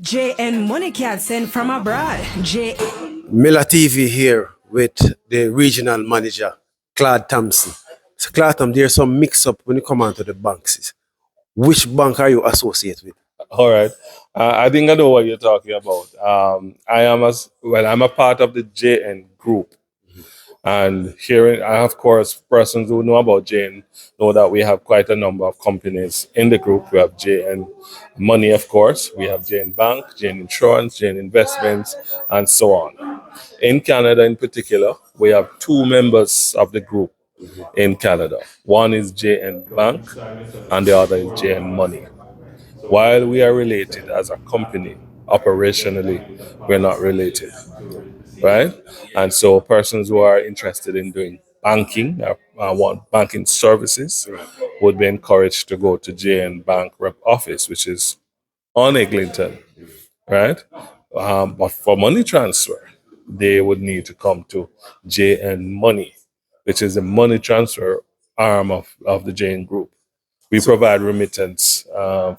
JN Money can't send from abroad. Miller TV here with the regional manager, Claude Thompson. So Claude Thompson, there's some mix up when you come onto the banks. Which bank are you associated with? All right. I think I know what you're talking about. I'm a part of the JN group. And here, of course, persons who know about JN know that we have quite a number of companies in the group. We have JN Money, of course. We have JN Bank, JN Insurance, JN Investments, and so on. In Canada, in particular, we have two members of the group in Canada. One is JN Bank, and the other is JN Money. While we are related as a company, operationally, we're not related, right? And so persons who are interested in doing banking, want banking services, would be encouraged to go to JN Bank rep office, which is on Eglinton, right? But for money transfer, they would need to come to JN Money, which is the money transfer arm of the JN Group. We provide remittance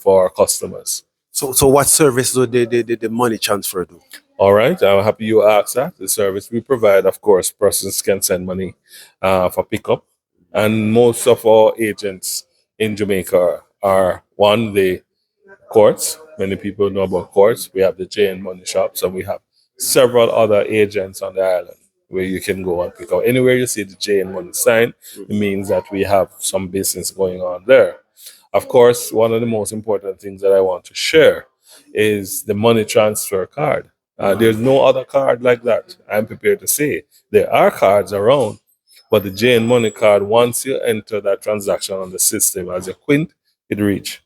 for our customers. So what service do the money transfer do? All right, I'm happy you asked that. The service we provide, of course, persons can send money for pickup. And most of our agents in Jamaica are one, the courts. Many people know about courts. We have the J and Money shops, and we have several other agents on the island where you can go and pick up. Anywhere you see the J and Money sign, it means that we have some business going on there. Of course, one of the most important things that I want to share is the money transfer card. There's no other card like that. I'm prepared to say there are cards around, but the J and Money card, once you enter that transaction on the system as a quint, it reach,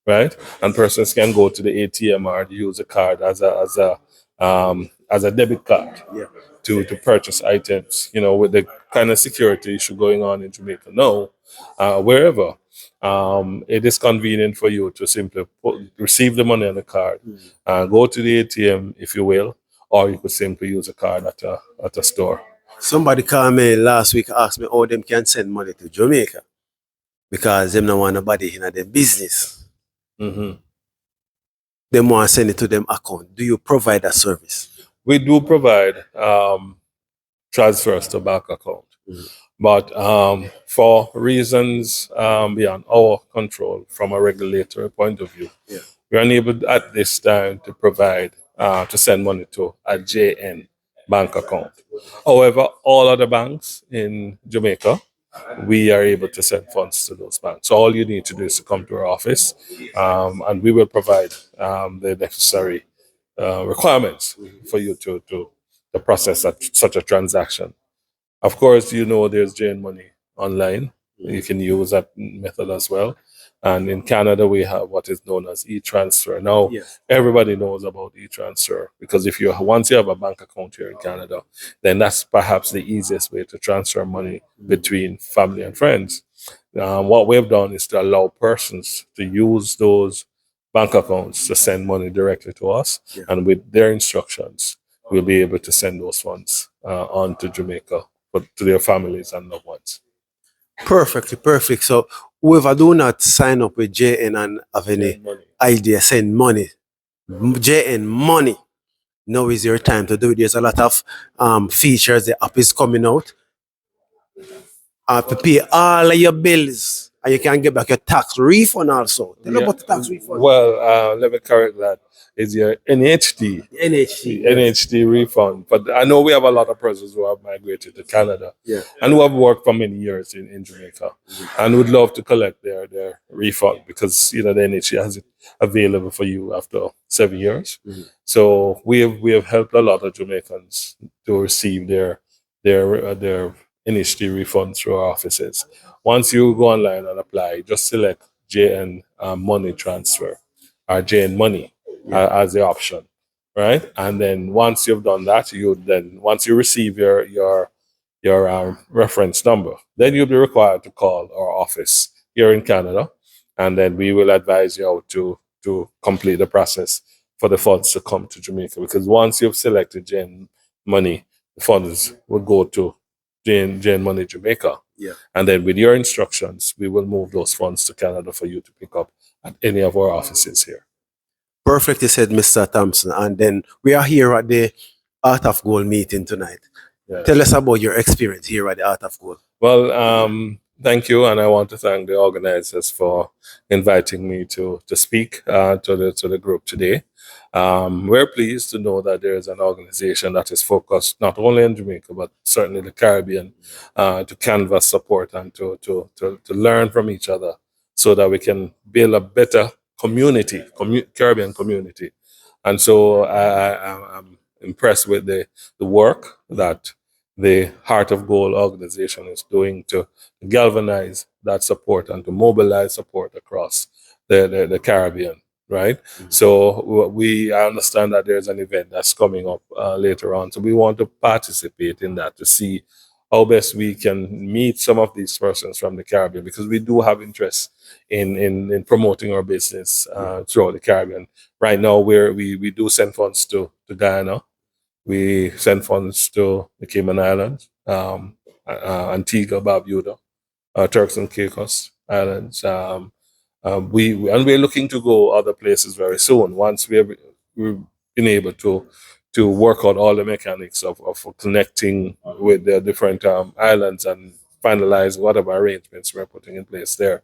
right? And persons can go to the ATM or use a card as a debit card Yeah. to purchase items. You know, with the kind of security issue going on in Jamaica now, wherever, it is convenient for you to simply receive the money on the card, go to the ATM, if you will, or you could simply use a card at a store. Somebody called me last week, asked me how them can send money to Jamaica because them don't want nobody in their business. hmm They want to send it to them account. Do you provide that service? We do provide transfers to bank account, but for reasons beyond our control from a regulatory point of view, Yeah. we're unable at this time to provide to send money to a JN bank account. However, all other banks in Jamaica, we are able to send funds to those banks. So all you need to do is to come to our office, and we will provide the necessary requirements for you to process such a transaction. Of course, you know there's Jane Money online. You can use that method as well. And in Canada, we have what is known as e-transfer. Now, Yes. everybody knows about e-transfer because if you once you have a bank account here in Canada, then that's perhaps the easiest way to transfer money between family and friends. What we've done is to allow persons to use those bank accounts to send money directly to us, Yeah. and with their instructions, we'll be able to send those funds on to Jamaica, but to their families and loved ones. Perfectly, perfect. So whoever do not sign up with JN and have any Send money. idea, send money. JN Money. Now is your time to do it. There's a lot of features. The app is coming out. To pay all of your bills. And you can get back your tax refund also. Tell me Yeah. about the tax refund. Well, let me correct that. It's your NHD. NHT. NHD refund. But I know we have a lot of persons who have migrated to Canada Yeah. and who have worked for many years in Jamaica and would love to collect their refund because the NHD has it available for you after 7 years. So we have helped a lot of Jamaicans to receive their NHD refund through our offices. Once you go online and apply, just select JN Money Transfer or JN Money as the option, right? And then once you've done that, once you receive your reference number, then you'll be required to call our office here in Canada, and then we will advise you how to complete the process for the funds to come to Jamaica. Because once you've selected JN Money, the funds will go to JN Money Jamaica. Yeah. And then with your instructions, we will move those funds to Canada for you to pick up at any of our offices here. Perfectly said, Mr. Thompson. And then we are here at the Art of Gold meeting tonight. Yes. Tell us about your experience here at the Art of Gold. Well, thank you, and I want to thank the organizers for inviting me to speak to the group today. We're pleased to know that there is an organization that is focused not only in Jamaica but certainly the Caribbean to canvass support and to learn from each other so that we can build a better Caribbean community. And so I'm impressed with the work that the Heart of Gold organization is doing to galvanize that support and to mobilize support across the Caribbean, right? So I understand that there's an event that's coming up later on. So we want to participate in that to see how best we can meet some of these persons from the Caribbean, because we do have interest in promoting our business throughout the Caribbean. Right now, we do send funds to Guyana. We send funds to the Cayman Islands, Antigua, Barbuda, Turks and Caicos Islands. We're looking to go other places very soon. Once we've been able to work out all the mechanics of connecting with the different islands and finalize whatever arrangements we're putting in place there.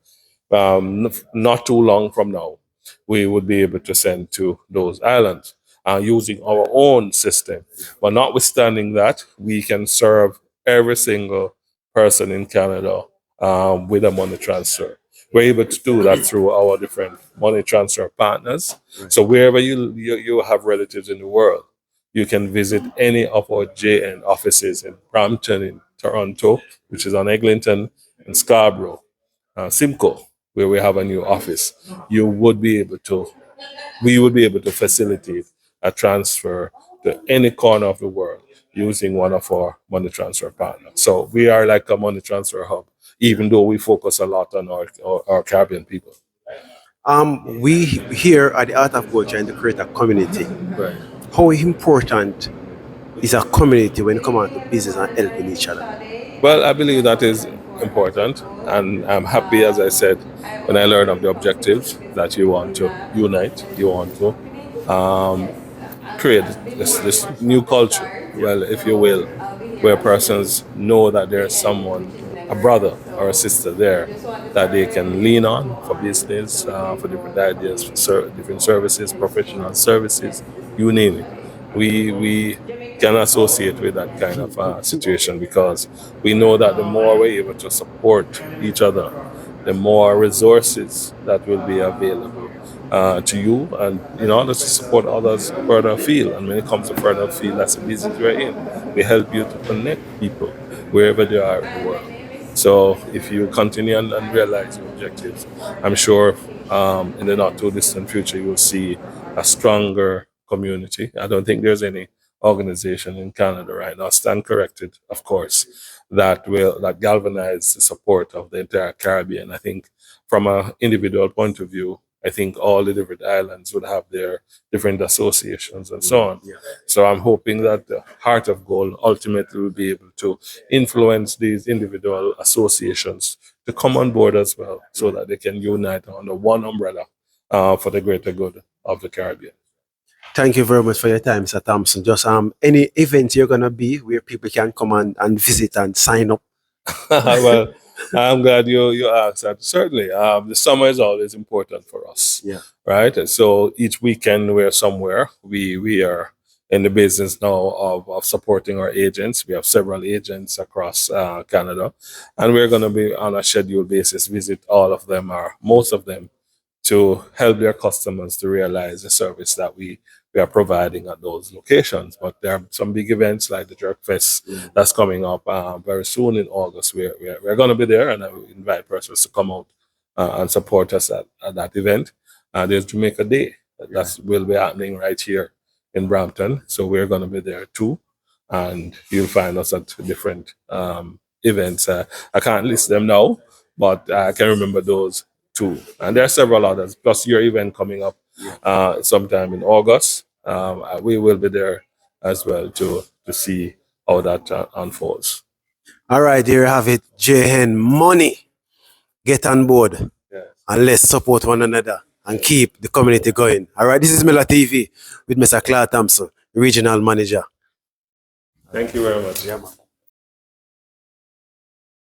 Not too long from now, we would be able to send to those islands using our own system. But notwithstanding that, we can serve every single person in Canada with a money transfer. We're able to do that through our different money transfer partners. So wherever you have relatives in the world, you can visit any of our JN offices in Brampton, in Toronto, which is on Eglinton, and Scarborough, Simcoe, where we have a new office. We would be able to facilitate a transfer to any corner of the world using one of our money transfer partners. So we are like a money transfer hub, even though we focus a lot on our Caribbean people. We here at the Art of Gold trying to create a community. Right. How important is a community when it comes to business and helping each other? Well, I believe that is important, and I'm happy, as I said, when I learned of the objectives that you want to unite, you want to create this new culture, well, if you will, where persons know that there's someone, a brother or a sister there that they can lean on for business, for different ideas, for different services, professional services, you name it. We can associate with that kind of situation because we know that the more we're able to support each other, the more resources that will be available to you, and in order to support others further afield. And when it comes to further afield, that's the business we're in. We help you to connect people wherever they are in the world. So if you continue and realize your objectives, I'm sure in the not too distant future you will see a stronger community. I don't think there's any organization in Canada right now, stand corrected, of course, that galvanize the support of the entire Caribbean. I think from an individual point of view, I think all the different islands would have their different associations and so on. Yeah. So I'm hoping that the Heart of Gold ultimately will be able to influence these individual associations to come on board as well, so that they can unite under one umbrella for the greater good of the Caribbean. Thank you very much for your time, Mr. Thompson. Just any event you're gonna be where people can come and visit and sign up. Well, I'm glad you asked that. Certainly, the summer is always important for us. Yeah. Right. And so each weekend we're somewhere. We are in the business now of supporting our agents. We have several agents across Canada, and we're going to be on a scheduled basis visit all of them or most of them to help their customers to realize the service that we are providing at those locations. But there are some big events like the Jerk Fest that's coming up very soon in August. We're going to be there, and I will invite persons to come out and support us at that event. There's Jamaica Day that will be happening right here in Brampton, so we're going to be there too. And you'll find us at different events. I can't list them now, but I can remember those two. And there are several others, plus your event coming up sometime in August. We will be there as well to see how that unfolds. All right, there you have it. JN Money. Get on board Yes. and let's support one another. and keep the community going. All right, this is Miller TV with Mr. Claude Thompson, Regional Manager. Thank you very much. Yeah, man.